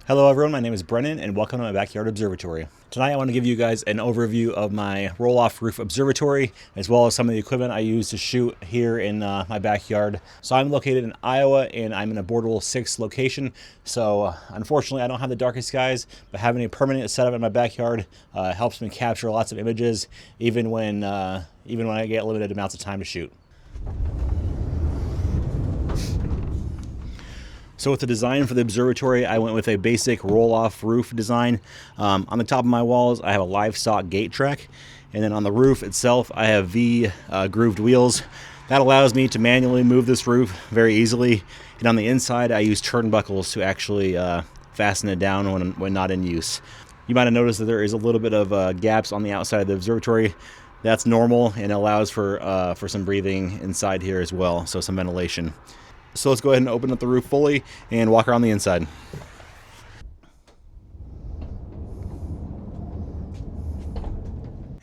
Hello everyone, my name is Brennan and welcome to my backyard observatory. Tonight I want to give you guys an overview of my roll-off roof observatory as well as some of the equipment I use to shoot here in my backyard. So I'm located in Iowa and I'm in a Bortle 6 location. So unfortunately I don't have the darkest skies, but having a permanent setup in my backyard helps me capture lots of images even when I get limited amounts of time to shoot. So with the design for the observatory, I went with a basic roll-off roof design. On the top of my walls, I have a livestock gate track. And then on the roof itself, I have V-grooved wheels. That allows me to manually move this roof very easily. And on the inside, I use turnbuckles to actually fasten it down when not in use. You might have noticed that there is a little bit of gaps on the outside of the observatory. That's normal and allows for some breathing inside here as well, so some ventilation. So let's go ahead and open up the roof fully and walk around the inside.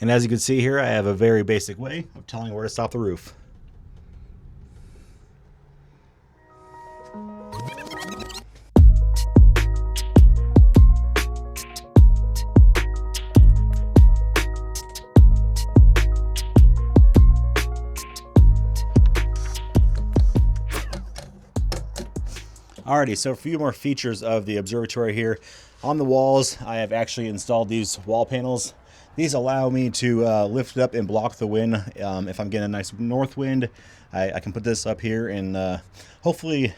And as you can see here, I have a very basic way of telling where to stop the roof. Alrighty, so a few more features of the observatory here. On the walls, I have actually installed these wall panels. These allow me to lift it up and block the wind. If I'm getting a nice north wind, I can put this up here and hopefully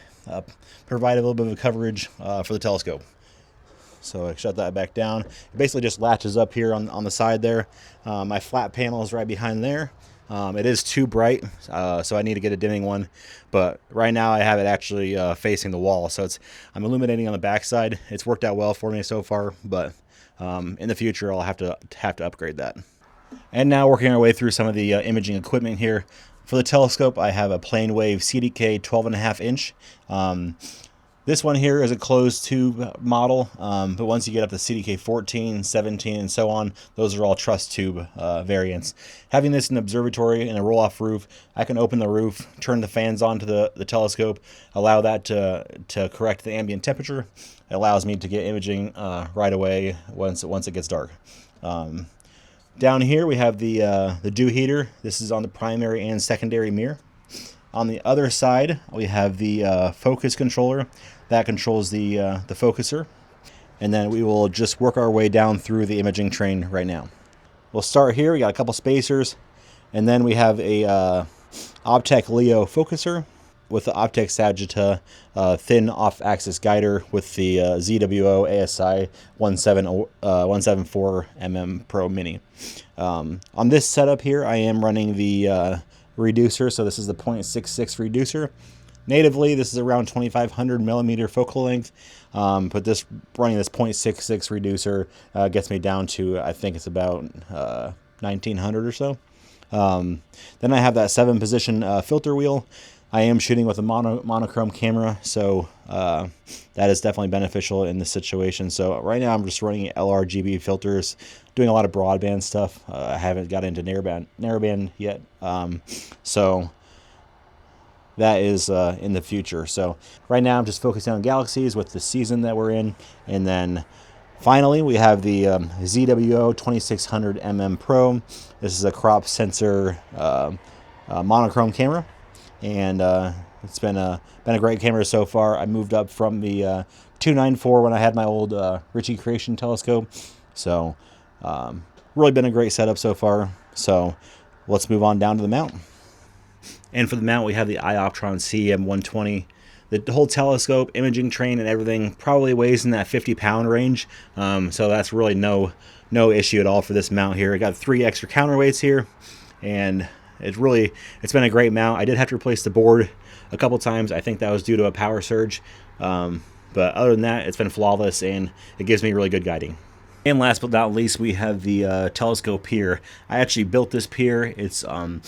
provide a little bit of coverage for the telescope. So I shut that back down. It basically just latches up here on the side there. My flat panel is right behind there. It is too bright, so I need to get a dimming one. But right now I have it actually facing the wall, so I'm illuminating on the back side. It's worked out well for me so far, but in the future I'll have to upgrade that. And now working our way through some of the imaging equipment here. For the telescope, I have a Planewave CDK 12.5 inch. This one here is a closed tube model, but once you get up to CDK 14, 17, and so on, those are all truss tube variants. Having this in the observatory in a roll-off roof, I can open the roof, turn the fans on to the telescope, allow that to correct the ambient temperature. It allows me to get imaging right away once it gets dark. Down here we have the dew heater. This is on the primary and secondary mirror. On the other side, we have the focus controller. That controls the focuser. And then we will just work our way down through the imaging train right now. We'll start here. We got a couple spacers. And then we have a Optec Leo focuser with the Optec Sagitta thin off-axis guider with the ZWO ASI 174 Pro Mini. On this setup here, I am running the reducer, so this is the 0.66 reducer. Natively, this is around 2500 millimeter focal length, but running this 0.66 reducer gets me down to, I think it's about 1900 or so. Then I have that 7-position filter wheel. I am shooting with a monochrome camera, so that is definitely beneficial in this situation. So right now I'm just running LRGB filters, doing a lot of broadband stuff. I haven't got into narrowband yet, so that is in the future. So right now I'm just focusing on galaxies with the season that we're in, and then finally we have the ZWO 2600 Pro. This is a crop sensor monochrome camera, and it's been a great camera so far. I moved up from the 294 when I had my old Ritchie Creation telescope, so really been a great setup so far. So let's move on down to the mount. And for the mount, we have the iOptron CM120. The whole telescope, imaging train, and everything probably weighs in that 50-pound range. So that's really no issue at all for this mount here. I got 3 extra counterweights here, and it's been a great mount. I did have to replace the board a couple times. I think that was due to a power surge. But other than that, it's been flawless, and it gives me really good guiding. And last but not least, we have the telescope pier. I actually built this pier. It's an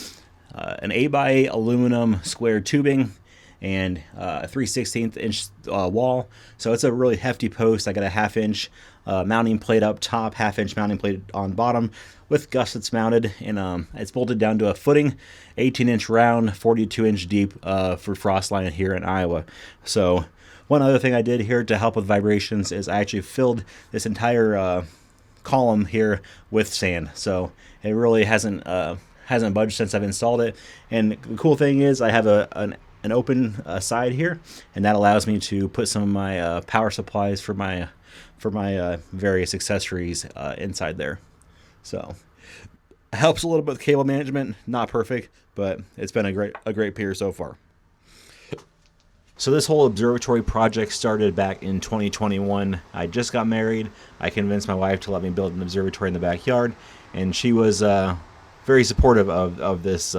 8x8 aluminum square tubing and a 3/16 inch wall. So it's a really hefty post. I got a 1/2 inch mounting plate up top, 1/2 inch mounting plate on bottom with gussets mounted, and it's bolted down to a footing, 18 inch round, 42 inch deep for frost line here in Iowa. So One other thing I did here to help with vibrations is I actually filled this entire column here with sand, so it really hasn't budged since I've installed it. And the cool thing is I have an open side here, and that allows me to put some of my power supplies for my various accessories inside there. So it helps a little bit with cable management. Not perfect, but it's been a great pier so far. So this whole observatory project started back in 2021. I just got married. I convinced my wife to let me build an observatory in the backyard, and she was very supportive of this.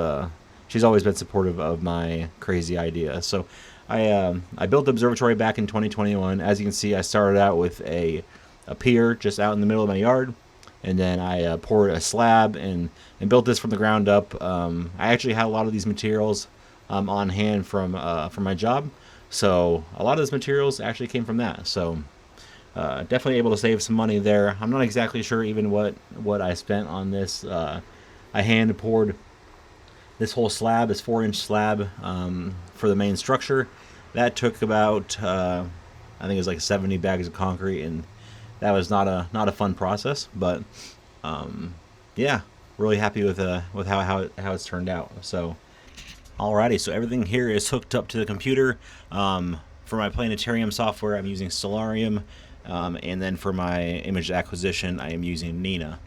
She's always been supportive of my crazy idea. So I built the observatory back in 2021. As you can see, I started out with a pier just out in the middle of my yard, and then I poured a slab and built this from the ground up. I actually had a lot of these materials on hand from my job. So a lot of those materials actually came from that. So definitely able to save some money there. I'm not exactly sure even what I spent on this. I hand poured this whole slab, this 4-inch slab for the main structure. That took about I think it was like 70 bags of concrete, and that was not a fun process. But yeah, really happy with how it's turned out. So. Alrighty, so everything here is hooked up to the computer. For my planetarium software, I'm using Stellarium, and then for my image acquisition, I am using Nina.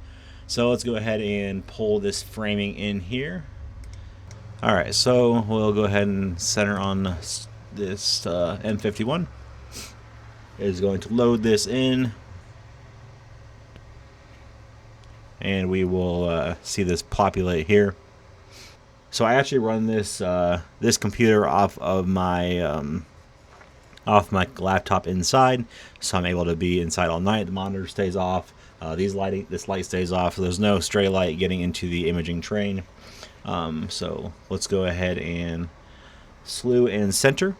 So let's go ahead and pull this framing in here. Alright, so we'll go ahead and center on this M51. It is going to load this in, and we will see this populate here. So I actually run this this computer off my laptop inside, so I'm able to be inside all night. The monitor stays off. This light stays off, so there's no stray light getting into the imaging train. So let's go ahead and slew and center.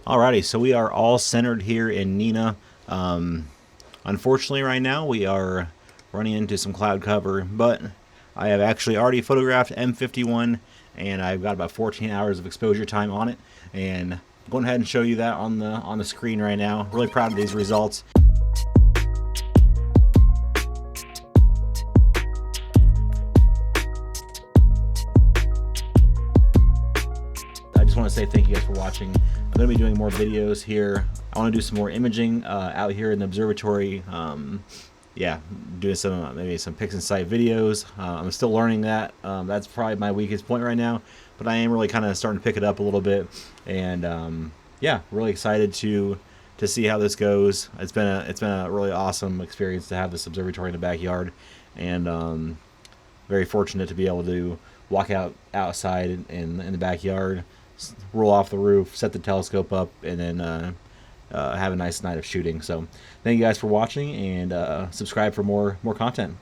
Alrighty, so we are all centered here in Nina. Unfortunately, right now we are running into some cloud cover, but I have actually already photographed M51, and I've got about 14 hours of exposure time on it. And I'm going ahead and show you that on the screen right now. Really proud of these results. I just want to say thank you guys for watching. I'm going to be doing more videos here. I want to do some more imaging out here in the observatory. Yeah, doing maybe some PixInsight videos. I'm still learning that. That's probably my weakest point right now, but I am really kind of starting to pick it up a little bit. And yeah, really excited to see how this goes. It's been a really awesome experience to have this observatory in the backyard, and very fortunate to be able to walk outside in the backyard, roll off the roof, set the telescope up, and then have a nice night of shooting. So thank you guys for watching, and subscribe for more content.